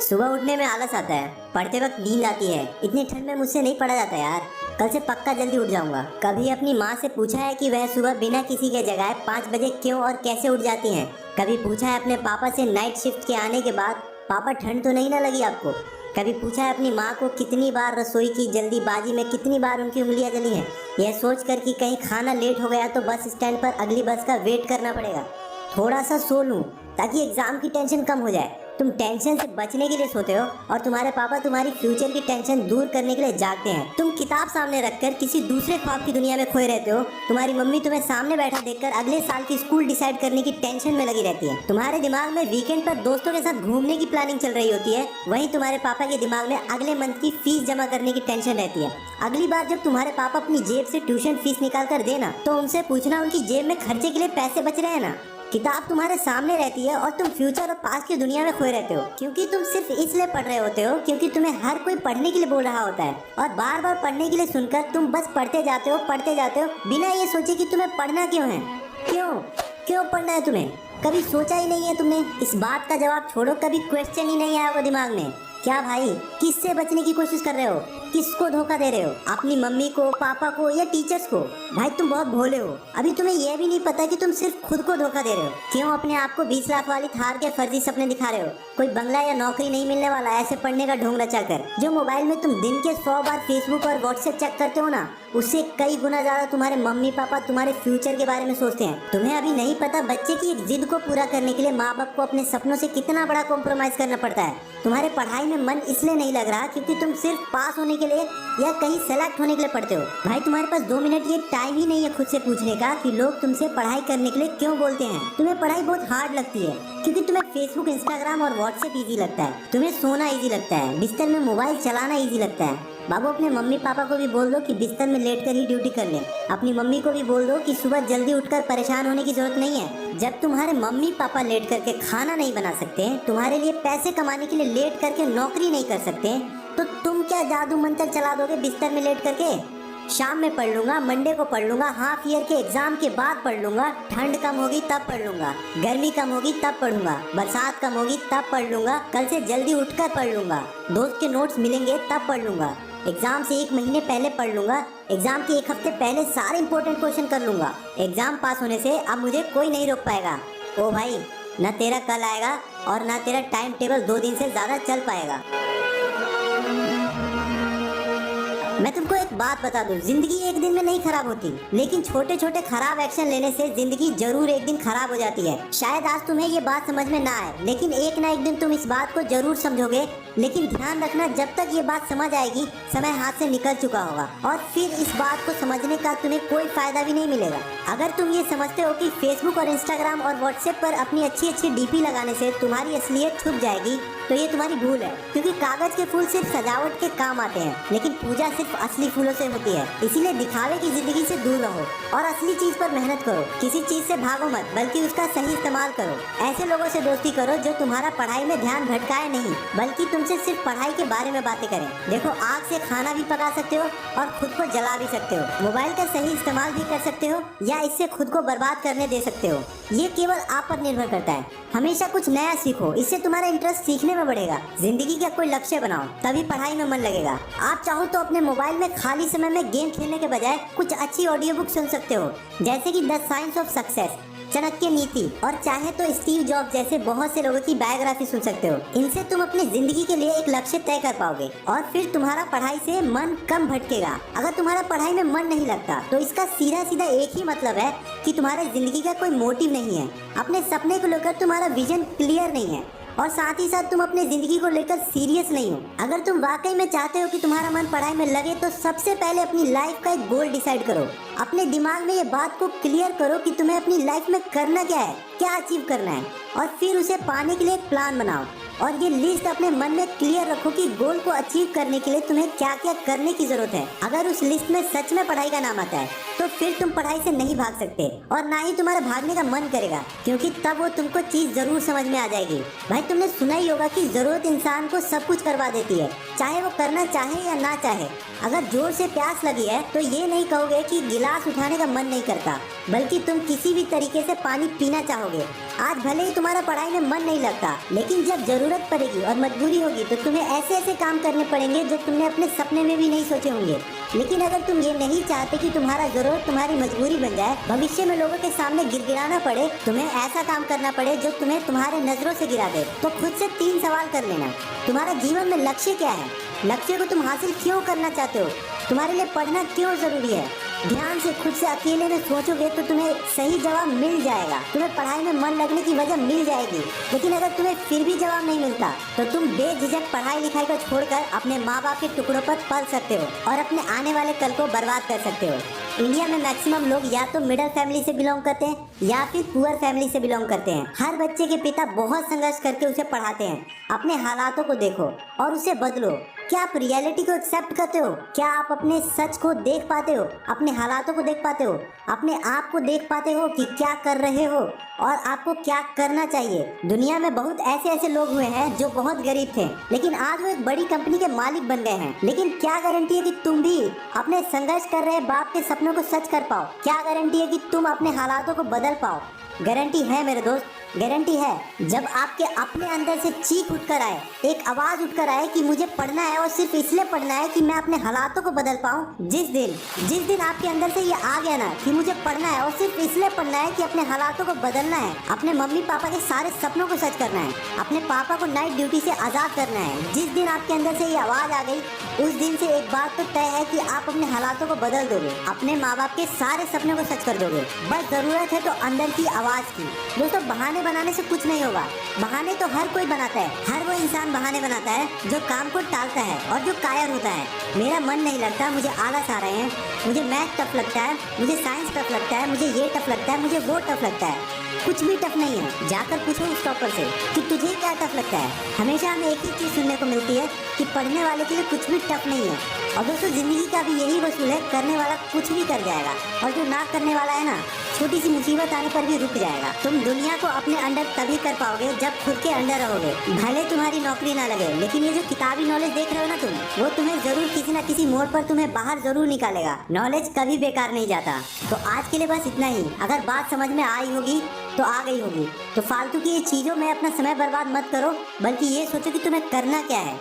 सुबह उठने में आलस आता है, पढ़ते वक्त नींद आती है। इतनी ठंड में मुझसे नहीं पढ़ा जाता यार। कल से पक्का जल्दी उठ जाऊंगा। कभी अपनी माँ से पूछा है कि वह सुबह बिना किसी के जगाए 5 बजे क्यों और कैसे उठ जाती हैं? कभी पूछा है अपने पापा से नाइट शिफ्ट के आने के बाद, पापा ठंड तो नहीं ना लगी आपको? कभी पूछा है अपनी माँ को कितनी बार रसोई की जल्दीबाजी में कितनी बार उनकी उंगलियां जली हैं? यह सोच कर कि कहीं खाना लेट हो गया तो बस स्टैंड पर अगली बस का वेट करना पड़ेगा। थोड़ा सा सो लूं ताकि एग्जाम की टेंशन कम हो जाए। तुम टेंशन से बचने के लिए सोते हो और तुम्हारे पापा तुम्हारी फ्यूचर की टेंशन दूर करने के लिए जागते हैं। तुम किताब सामने रखकर किसी दूसरे ख्वाब की दुनिया में खोए रहते हो। तुम्हारी मम्मी तुम्हें सामने बैठा देखकर अगले साल की स्कूल डिसाइड करने की टेंशन में लगी रहती है। तुम्हारे दिमाग में वीकेंड पर दोस्तों के साथ घूमने की प्लानिंग चल रही होती है, वहीं तुम्हारे पापा के दिमाग में अगले मंथ की फीस जमा करने की टेंशन रहती है। अगली बार जब तुम्हारे पापा अपनी जेब से ट्यूशन फीस निकाल कर देना तो उनसे पूछना उनकी जेब में खर्चे के लिए पैसे बच रहे हैं ना। किताब तुम्हारे सामने रहती है और तुम फ्यूचर और पास्ट की दुनिया में खोए रहते हो, क्योंकि तुम सिर्फ इसलिए पढ़ रहे होते हो क्योंकि तुम्हें हर कोई पढ़ने के लिए बोल रहा होता है। और बार बार पढ़ने के लिए सुनकर तुम बस पढ़ते जाते हो बिना ये सोचे कि तुम्हें पढ़ना क्यों है। क्यों पढ़ना है तुम्हें? कभी सोचा ही नहीं है तुमने? इस बात का जवाब छोड़ो, कभी क्वेश्चन ही नहीं आया होगा दिमाग में। क्या भाई, किससे बचने की कोशिश कर रहे हो? किसको धोखा दे रहे हो? अपनी मम्मी को, पापा को या टीचर्स को? भाई तुम बहुत भोले हो। अभी तुम्हें यह भी नहीं पता कि तुम सिर्फ खुद को धोखा दे रहे हो। क्यों अपने आप को 20 लाख वाली थार के फर्जी सपने दिखा रहे हो? कोई बंगला या नौकरी नहीं मिलने वाला ऐसे पढ़ने का ढोंग रचा कर। जो मोबाइल में तुम दिन के 100 बार फेसबुक और व्हाट्सएप चेक करते हो ना, उससे कई गुना ज्यादा तुम्हारे मम्मी पापा तुम्हारे फ्यूचर के बारे में सोचते हैं। तुम्हें अभी नहीं पता बच्चे की एक जिद को पूरा करने के लिए माँ बाप को अपने सपनों से कितना बड़ा कॉम्प्रोमाइज करना पड़ता है। तुम्हारे पढ़ाई में मन इसलिए नहीं लग रहा क्योंकि तुम सिर्फ पास होने के लिए या कहीं सेलेक्ट होने के लिए पढ़ते हो। भाई तुम्हारे पास 2 मिनट ये टाइम ही नहीं है खुद से पूछने का कि लोग तुमसे पढ़ाई करने के लिए क्यों बोलते हैं। तुम्हें पढ़ाई बहुत हार्ड लगती है क्योंकि तुम्हें फेसबुक, इंस्टाग्राम और व्हाट्सएप इजी लगता है। तुम्हें सोना इजी लगता है, बिस्तर में मोबाइल चलाना इजी लगता है। बाबू अपने मम्मी पापा को भी बोल दो कि बिस्तर में लेटकर ही ड्यूटी कर ले। अपनी मम्मी को भी बोल दो कि सुबह जल्दी उठकर परेशान होने की जरूरत नहीं है। जब तुम्हारे मम्मी पापा लेट करके खाना नहीं बना सकते, तुम्हारे लिए पैसे कमाने के लिए लेट करके नौकरी नहीं कर सकते, तो तुम क्या जादू मंत्र चला दोगे बिस्तर में लेट करके? शाम में पढ़ लूंगा, मंडे को पढ़ लूंगा, हाफ ईयर के एग्जाम के बाद पढ़ लूंगा, ठंड कम होगी तब पढ़ लूंगा, गर्मी कम होगी तब पढ़ूंगा, बरसात कम होगी तब पढ़ लूंगा, कल से जल्दी उठकर पढ़ लूंगा, दोस्त के नोट्स मिलेंगे तब पढ़ लूंगा, एग्जाम से 1 महीने पहले पढ़ लूंगा, एग्जाम के 1 हफ्ते पहले सारे इंपॉर्टेंट क्वेश्चन कर लूंगा। एग्जाम पास होने से अब मुझे कोई नहीं रोक पाएगा। ओ भाई, न तेरा कल आएगा और न तेरा टाइम टेबल 2 दिन से ज्यादा चल पाएगा। मैं तुमको एक बात बता दूं, जिंदगी एक दिन में नहीं खराब होती, लेकिन छोटे छोटे खराब एक्शन लेने से जिंदगी जरूर एक दिन खराब हो जाती है। शायद आज तुम्हें ये बात समझ में ना आए, लेकिन एक ना एक दिन तुम इस बात को जरूर समझोगे। लेकिन ध्यान रखना, जब तक ये बात समझ आएगी समय हाथ से निकल चुका होगा और फिर इस बात को समझने का तुम्हें कोई फायदा भी नहीं मिलेगा। अगर तुम ये समझते हो कि फेसबुक और इंस्टाग्राम और व्हाट्सएप पर अपनी अच्छी अच्छी डीपी लगाने से तुम्हारी असलियत छुप जाएगी, तो ये तुम्हारी भूल है। क्योंकि कागज के फूल सिर्फ सजावट के काम आते हैं, लेकिन पूजा सिर्फ असली फूलों से होती है। इसीलिए दिखावे की जिंदगी से दूर रहो और असली चीज पर मेहनत करो। किसी चीज से भागो मत, बल्कि उसका सही इस्तेमाल करो। ऐसे लोगों से दोस्ती करो जो तुम्हारा पढ़ाई में ध्यान भटकाए नहीं, बल्कि तुमसे सिर्फ पढ़ाई के बारे में बातें करें। देखो, आग से खाना भी पका सकते हो और खुद को जला भी सकते हो। मोबाइल का सही इस्तेमाल भी कर सकते हो या इससे खुद को बर्बाद करने दे सकते हो। ये केवल आप पर निर्भर करता है। हमेशा कुछ नया सीखो, इससे तुम्हारा इंटरेस्ट सीखने में बढ़ेगा। जिंदगी का कोई लक्ष्य बनाओ, तभी पढ़ाई में मन लगेगा। आप चाहो तो अपने मोबाइल में खाली समय में गेम खेलने के बजाय कुछ अच्छी ऑडियो बुक सुन सकते हो, जैसे कि the science of success, Chanakya नीति, और चाहे तो स्टीव जॉब जैसे बहुत से लोगों की बायोग्राफी सुन सकते हो। इनसे तुम अपनी जिंदगी के लिए एक लक्ष्य तय कर पाओगे और फिर तुम्हारा पढ़ाई से मन कम भटकेगा। अगर तुम्हारा पढ़ाई में मन नहीं लगता तो इसका सीधा सीधा एक ही मतलब है कि तुम्हारे जिंदगी का कोई मोटिव नहीं है। अपने सपने को लेकर तुम्हारा विजन क्लियर नहीं है और साथ ही साथ तुम अपने जिंदगी को लेकर सीरियस नहीं हो। अगर तुम वाकई में चाहते हो कि तुम्हारा मन पढ़ाई में लगे तो सबसे पहले अपनी लाइफ का एक गोल डिसाइड करो। अपने दिमाग में ये बात को क्लियर करो कि तुम्हें अपनी लाइफ में करना क्या है, क्या अचीव करना है, और फिर उसे पाने के लिए एक प्लान बनाओ। और ये लिस्ट अपने मन में क्लियर रखो कि गोल को अचीव करने के लिए तुम्हें क्या क्या करने की जरूरत है। अगर उस लिस्ट में सच में पढ़ाई का नाम आता है तो फिर तुम पढ़ाई से नहीं भाग सकते और ना ही तुम्हारा भागने का मन करेगा, क्योंकि तब वो तुमको चीज जरूर समझ में आ जाएगी। भाई तुमने सुना ही होगा कि जरूरत इंसान को सब कुछ करवा देती है, चाहे वो करना चाहे या ना चाहे। अगर जोर से प्यास लगी है तो ये नहीं कहोगे कि गिलास उठाने का मन नहीं करता, बल्कि तुम किसी भी तरीके से पानी पीना चाहोगे। आज भले ही तुम्हारा पढ़ाई में मन नहीं लगता, लेकिन जब जरूरत पड़ेगी और मजबूरी होगी तो तुम्हें ऐसे ऐसे काम करने पड़ेंगे जो तुमने अपने सपने में भी नहीं सोचे होंगे। लेकिन अगर तुम ये नहीं चाहते कि तुम्हारा जरूरत तुम्हारी मजबूरी बन जाए, भविष्य में लोगों के सामने गिड़गिड़ाना पड़े, तुम्हें ऐसा काम करना पड़े जो तुम्हें तुम्हारे नजरों से गिरा दे, तो खुद से 3 सवाल कर लेना। तुम्हारा जीवन में लक्ष्य क्या है? लक्ष्य को तुम हासिल क्यों करना चाहते हो? तुम्हारे लिए पढ़ना क्यों जरूरी है? ध्यान से खुद से अकेले में सोचोगे तो तुम्हें सही जवाब मिल जाएगा। तुम्हें पढ़ाई में मन लगने की वजह मिल जाएगी। लेकिन अगर तुम्हें फिर भी जवाब नहीं मिलता तो तुम बेझिझक पढ़ाई लिखाई को छोड़कर अपने माँ बाप के टुकड़ों पर पल सकते हो और अपने आने वाले कल को बर्बाद कर सकते हो। इंडिया में मैक्सिमम लोग या तो मिडिल फैमिली से बिलोंग करते हैं या फिर पुअर फैमिली से बिलोंग करते हैं। हर बच्चे के पिता बहुत संघर्ष करके उसे पढ़ाते हैं। अपने हालातों को देखो और उसे बदलो। क्या आप रियलिटी को एक्सेप्ट करते हो? क्या आप अपने सच को देख पाते हो? अपने हालातों को देख पाते हो? अपने आप को देख पाते हो कि क्या कर रहे हो और आपको क्या करना चाहिए? दुनिया में बहुत ऐसे लोग हुए हैं जो बहुत गरीब थे लेकिन आज वो एक बड़ी कंपनी के मालिक बन गए हैं। लेकिन क्या गारंटी है कि तुम भी अपने संघर्ष कर रहे बाप के सपनों को सच कर पाओ? क्या गारंटी है कि तुम अपने हालातों को बदल पाओ? गारंटी है मेरे दोस्त, गारंटी है। जब आपके अपने अंदर से चीख उठकर आए, एक आवाज उठकर आए कि मुझे पढ़ना है और सिर्फ इसलिए पढ़ना है कि मैं अपने हालातों को बदल पाऊं, जिस दिन आपके अंदर से ये आ गया ना कि मुझे पढ़ना है और सिर्फ इसलिए पढ़ना है कि अपने हालातों को बदलना है, अपने मम्मी पापा के सारे सपनों को सच करना है, अपने पापा को नाइट ड्यूटी से आजाद करना है, जिस दिन आपके अंदर से ये आवाज आ गई उस दिन से एक बात तो तय है कि आप अपने हालातों को बदल दोगे, अपने माँ बाप के सारे सपनों को सच कर दोगे। बस जरूरत है तो अंदर की आवाज की। दोस्तों, बहाने बनाने से कुछ नहीं होगा। बहाने तो हर कोई बनाता है। हर वो इंसान बहाने बनाता है जो काम को टालता है और जो कायर होता है। मेरा मन नहीं लगता, मुझे आलस आ रहे हैं, मुझे मैथ टफ लगता है, मुझे साइंस टफ लगता है, मुझे ये टफ लगता है, मुझे वो टफ लगता है। कुछ भी टफ नहीं है। जाकर पूछो उस टॉपर से कि तुझे क्या टफ लगता है। हमेशा हमें एक ही चीज सुनने को मिलती है कि पढ़ने वाले के लिए कुछ भी टफ नहीं है। और दोस्तों, जिंदगी का भी यही वसूल है, करने वाला कुछ भी कर जाएगा और जो ना करने वाला है ना, छोटी सी मुसीबत आने पर भी रुक जाएगा। तुम दुनिया को अपने अंडर तभी कर पाओगे जब खुद के अंडर रहोगे। भले तुम्हारी नौकरी ना लगे, लेकिन ये जो किताबी नॉलेज देख रहे हो ना तुम, वो तुम्हें जरूर किसी ना किसी मोड़ पर तुम्हें बाहर जरूर निकालेगा। नॉलेज कभी बेकार नहीं जाता। तो आज के लिए बस इतना ही। अगर बात समझ में आई होगी तो आ गई होगी, तो फालतू की ये चीजों में अपना समय बर्बाद मत करो, बल्कि ये सोचो कि तुम्हें करना क्या है।